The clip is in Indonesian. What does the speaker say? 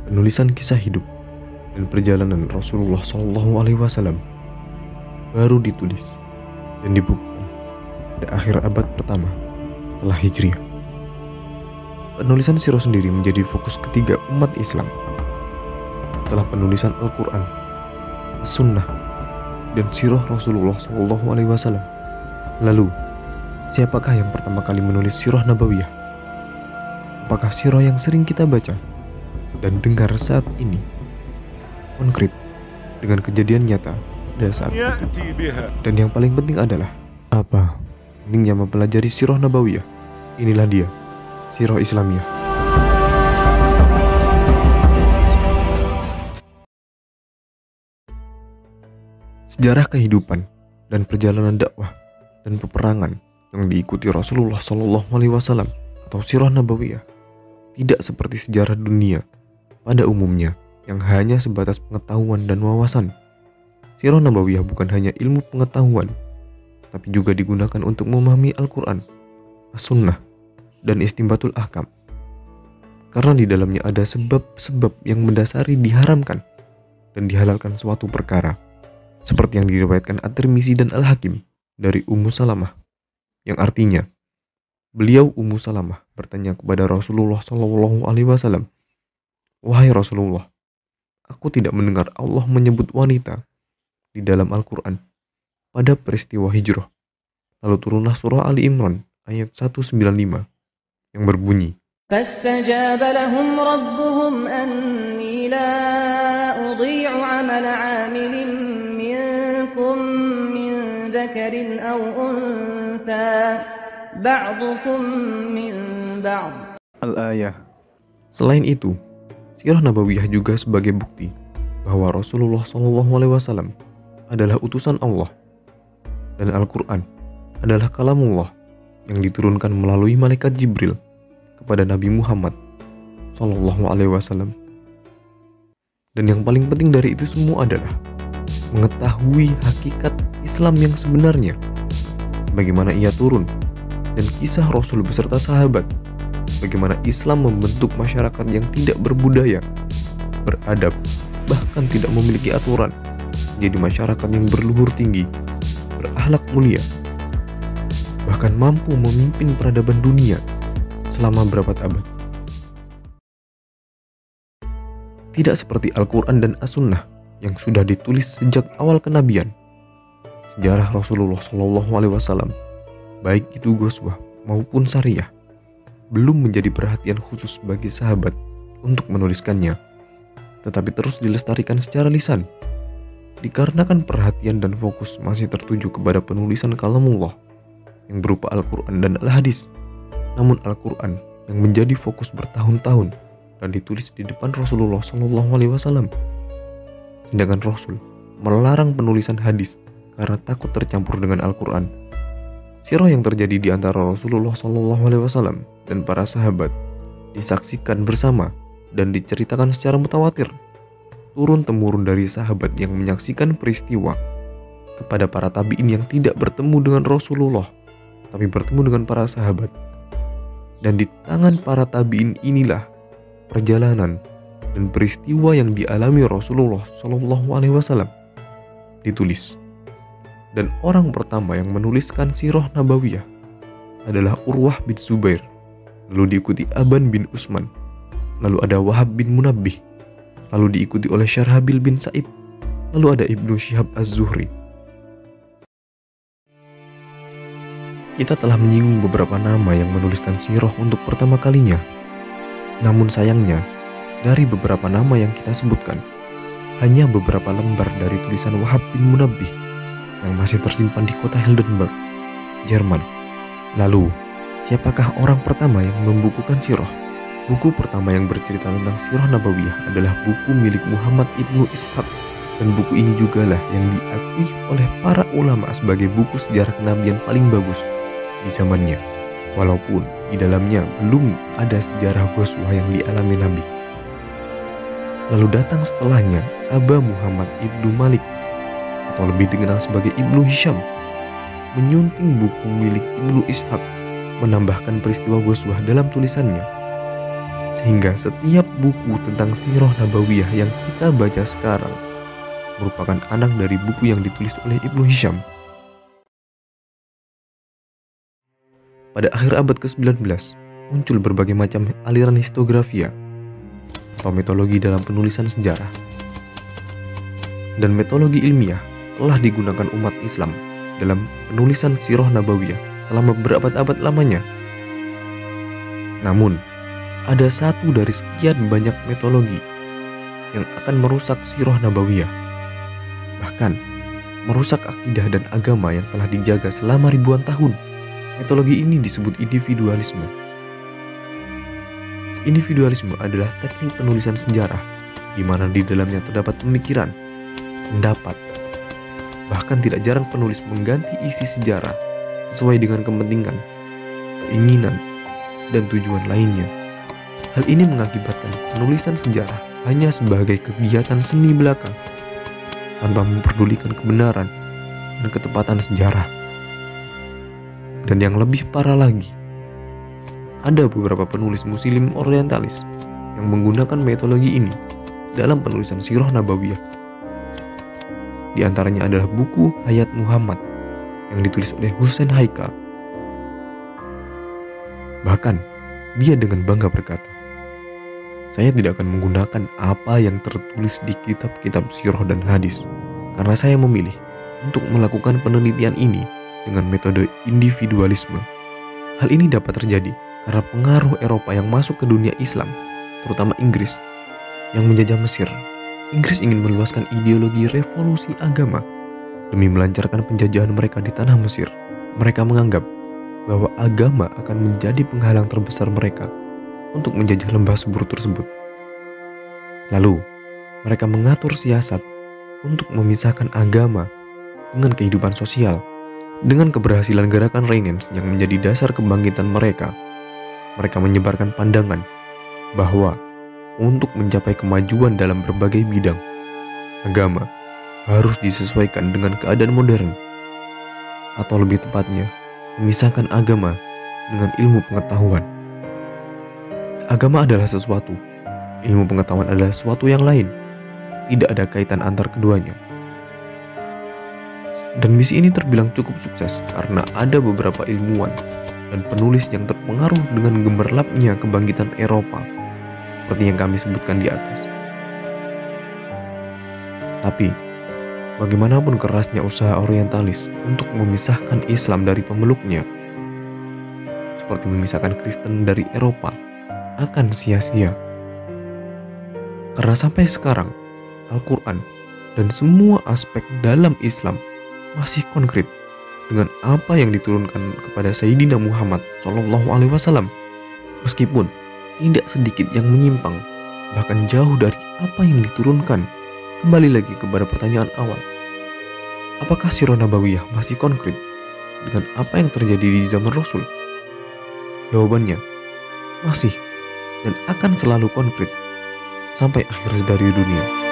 penulisan kisah hidup dan perjalanan Rasulullah SAW baru ditulis dan dibukukan pada akhir abad pertama setelah Hijriah. Penulisan sirah sendiri menjadi fokus ketiga umat Islam setelah penulisan Al-Quran, As-Sunnah, dan sirah Rasulullah SAW. Lalu, siapakah yang pertama kali menulis sirah Nabawiyah? Apakah sirah yang sering kita baca dan dengar saat ini konkret dengan kejadian nyata pada saat itu? Dan yang paling penting adalah apa pentingnya mempelajari sirah Nabawiyah? Inilah dia, sirah Islamiyah. Sejarah kehidupan dan perjalanan dakwah dan peperangan yang diikuti Rasulullah SAW atau sirah Nabawiyah tidak seperti sejarah dunia pada umumnya yang hanya sebatas pengetahuan dan wawasan. Sirah Nabawiyah bukan hanya ilmu pengetahuan, tapi juga digunakan untuk memahami Al-Quran, As-Sunnah, dan Istinbatul Ahkam. Karena di dalamnya ada sebab-sebab yang mendasari diharamkan dan dihalalkan suatu perkara, seperti yang diriwayatkan At-Tirmizi dan Al-Hakim dari Ummu Salamah, yang artinya beliau Ummu Salamah bertanya kepada Rasulullah SAW, "Wahai Rasulullah, aku tidak mendengar Allah menyebut wanita di dalam Al-Quran pada peristiwa hijrah." Lalu turunlah surah Ali Imran ayat 195 yang berbunyi, فاستجاب لهم ربهم أني لا أضيع عمل عامل منكم من ذكر أو أنثى بعضكم من بعض. Al-Ayah. Selain itu, sirah Nabawiyah juga sebagai bukti bahwa Rasulullah SAW adalah utusan Allah dan Al-Quran adalah kalamullah yang diturunkan melalui malaikat Jibril kepada Nabi Muhammad SAW. Dan yang paling penting dari itu semua adalah mengetahui hakikat Islam yang sebenarnya, bagaimana ia turun, dan kisah Rasul beserta sahabat, bagaimana Islam membentuk masyarakat yang tidak berbudaya, beradab, bahkan tidak memiliki aturan, menjadi masyarakat yang berluhur tinggi, berakhlak mulia, bahkan mampu memimpin peradaban dunia selama berabad-abad. Tidak seperti Al-Quran dan As-Sunnah yang sudah ditulis sejak awal kenabian. Sejarah Rasulullah SAW, baik itu Ghazwah maupun Sariyah, belum menjadi perhatian khusus bagi sahabat untuk menuliskannya, tetapi terus dilestarikan secara lisan. Dikarenakan perhatian dan fokus masih tertuju kepada penulisan kalamullah yang berupa Al-Quran dan Al-Hadis. Namun Al-Quran yang menjadi fokus bertahun-tahun dan ditulis di depan Rasulullah SAW. Sedangkan Rasul melarang penulisan hadis karena takut tercampur dengan Al-Quran. Sirah yang terjadi di antara Rasulullah SAW dan para sahabat disaksikan bersama dan diceritakan secara mutawatir, turun-temurun dari sahabat yang menyaksikan peristiwa kepada para tabi'in yang tidak bertemu dengan Rasulullah, tapi bertemu dengan para sahabat. Dan di tangan para tabi'in inilah perjalanan dan peristiwa yang dialami Rasulullah SAW ditulis. Dan orang pertama yang menuliskan sirah Nabawiyah adalah Urwah bin Zubair, lalu diikuti Aban bin Usman, lalu ada Wahab bin Munabbih, lalu diikuti oleh Syarhabil bin Sa'id, lalu ada Ibnu Syihab Az-Zuhri. Kita telah menyinggung beberapa nama yang menuliskan sirah untuk pertama kalinya. Namun sayangnya, dari beberapa nama yang kita sebutkan, hanya beberapa lembar dari tulisan Wahab bin Munabbih yang masih tersimpan di kota Heidelberg, Jerman. Lalu, siapakah orang pertama yang membukukan sirah? Buku pertama yang bercerita tentang sirah Nabawiyah adalah buku milik Muhammad Ibnu Ishaq, dan buku ini jugalah yang diakui oleh para ulama sebagai buku sejarah kenabian paling bagus di zamannya, walaupun di dalamnya belum ada sejarah Ghazwah yang dialami Nabi. Lalu datang setelahnya Aba Muhammad Ibnu Malik, atau lebih dikenal sebagai Ibnu Hisham, menyunting buku milik Ibnu Ishaq, menambahkan peristiwa Ghazwah dalam tulisannya. Sehingga setiap buku tentang Sirah Nabawiyah yang kita baca sekarang merupakan anak dari buku yang ditulis oleh Ibnu Hisham. Pada akhir abad ke-19, muncul berbagai macam aliran histografia atau metodologi dalam penulisan sejarah. Dan metodologi ilmiah telah digunakan umat Islam dalam penulisan Sirah Nabawiyah selama berabad-abad lamanya. Namun, ada satu dari sekian banyak metodologi yang akan merusak Sirah Nabawiyah, bahkan merusak akidah dan agama yang telah dijaga selama ribuan tahun. Metodologi ini disebut individualisme. Individualisme adalah teknik penulisan sejarah di mana di dalamnya terdapat pemikiran, pendapat, bahkan tidak jarang penulis mengganti isi sejarah sesuai dengan kepentingan, keinginan, dan tujuan lainnya. Hal ini mengakibatkan penulisan sejarah hanya sebagai kegiatan seni belaka tanpa memperdulikan kebenaran dan ketepatan sejarah. Dan yang lebih parah lagi, ada beberapa penulis muslim orientalis yang menggunakan metodologi ini dalam penulisan Sirah Nabawiyah. Di antaranya adalah buku Hayat Muhammad yang ditulis oleh Hussein Haikal. Bahkan, dia dengan bangga berkata, "Saya tidak akan menggunakan apa yang tertulis di kitab-kitab sirah dan hadis, karena saya memilih untuk melakukan penelitian ini dengan metode individualisme. Hal ini dapat terjadi karena pengaruh Eropa yang masuk ke dunia Islam, terutama Inggris, yang menjajah Mesir. Inggris ingin meluaskan ideologi revolusi agama demi melancarkan penjajahan mereka di tanah Mesir. Mereka menganggap bahwa agama akan menjadi penghalang terbesar mereka untuk menjajah lembah subur tersebut. Lalu, mereka mengatur siasat untuk memisahkan agama dengan kehidupan sosial. Dengan keberhasilan gerakan Renaissance yang menjadi dasar kebangkitan mereka menyebarkan pandangan bahwa untuk mencapai kemajuan dalam berbagai bidang, agama harus disesuaikan dengan keadaan modern, atau lebih tepatnya, memisahkan agama dengan ilmu pengetahuan. Agama adalah sesuatu, ilmu pengetahuan adalah sesuatu yang lain. Tidak ada kaitan antar keduanya. Dan misi ini terbilang cukup sukses karena ada beberapa ilmuwan dan penulis yang terpengaruh dengan gemerlapnya kebangkitan Eropa, seperti yang kami sebutkan di atas. Tapi, bagaimanapun kerasnya usaha orientalis untuk memisahkan Islam dari pemeluknya, seperti memisahkan Kristen dari Eropa, akan sia-sia. Karena sampai sekarang, Al-Quran dan semua aspek dalam Islam masih konkret dengan apa yang diturunkan kepada Sayyidina Muhammad SAW, meskipun tidak sedikit yang menyimpang, bahkan jauh dari apa yang diturunkan. Kembali lagi kepada pertanyaan awal, apakah Sirah Nabawiyah masih konkret dengan apa yang terjadi di zaman Rasul? Jawabannya, masih dan akan selalu konkret sampai akhir dari dunia.